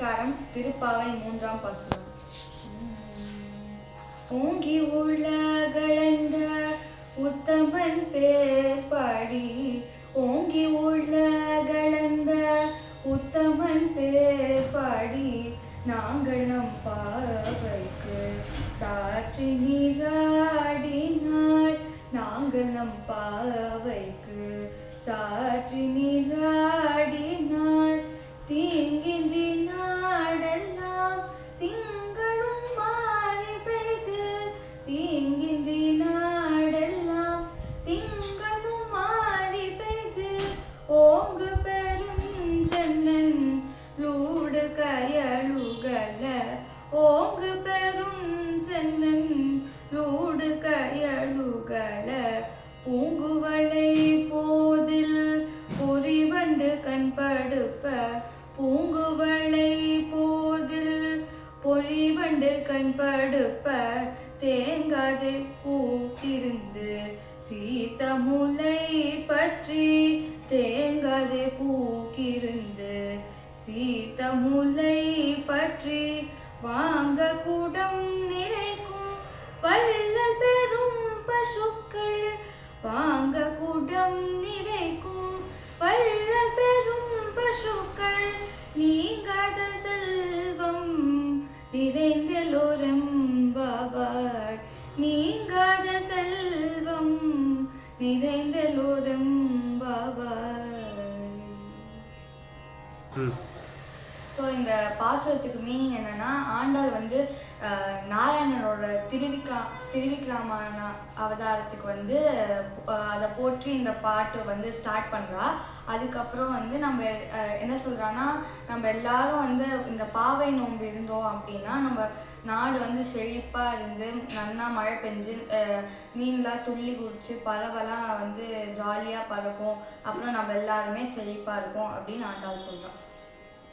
நமஸ்காரம். திருப்பாவை 3ஆம் பாசுரம். ஓங்கி உலகளந்த உத்தமன் பேர் பாடி, ஓங்கி உலகளந்த உத்தமன் பேர் பாடி, நாங்கள் நம் பாவைக்கு சாற்றி நீராடினாள். நாங்கள் நம் பாவைக்கு சாற்றி நீராடினாள். தீங்கின்றி நாடெல்லாம் திங்களும் மாறி பெய்து, தீங்கின்றி நாடெல்லாம் திங்களும் மாறி பெய்து, ஓங்கு பெரும் சென்னன் லூடு கயலுகல, ஓங்கு பெரும் சென்னன் லூடு கயலுகல, பூங்குவளை போதில் பொறிவண்டு கண்படுப்ப, பூங்குவளை போதில் பொறிவண்டு கண்படுப்ப, தேங்காது பூத்திருந்து சீர்த்த முலை பற்றி, தேங்காது பூக்கிருந்து சீர்த்த முலை பற்றி, வாங்க கூடம் நிறைக்கும் வள்ளல் பெரும் பசுக்கள், வாங்க கூடம் நிறைக்கும் வள்ளல் பெரும் பசுக்கள், நீங்காத செல்வம் நிறைந்தலோரெம்பாவாய், நீங்காத செல்வம் நிறைந்தலோரெம்பாவாய். ஸோ இந்த பாசுரத்துக்கு மீனிங் என்னன்னா, ஆண்டாள் வந்து நாராயணனோட திருவிக்கிரமான அவதாரத்துக்கு வந்து அதை போற்றி இந்த பாட்டு வந்து ஸ்டார்ட் பண்ணுறா. அதுக்கப்புறம் வந்து நம்ம என்ன சொல்கிறான்னா, நம்ம எல்லாரும் வந்து இந்த பாவை நோன்பு இருந்தோம் அப்படின்னா நம்ம நாடு வந்து செழிப்பாக இருந்து நல்லா மழை பெஞ்சு மீன்லாம் துள்ளி குடிச்சு பறவைலாம் வந்து ஜாலியாக பறக்கும், அப்புறம் நம்ம எல்லாருமே செழிப்பாக இருக்கும் அப்படின்னு ஆண்டாள் சொல்கிறோம்.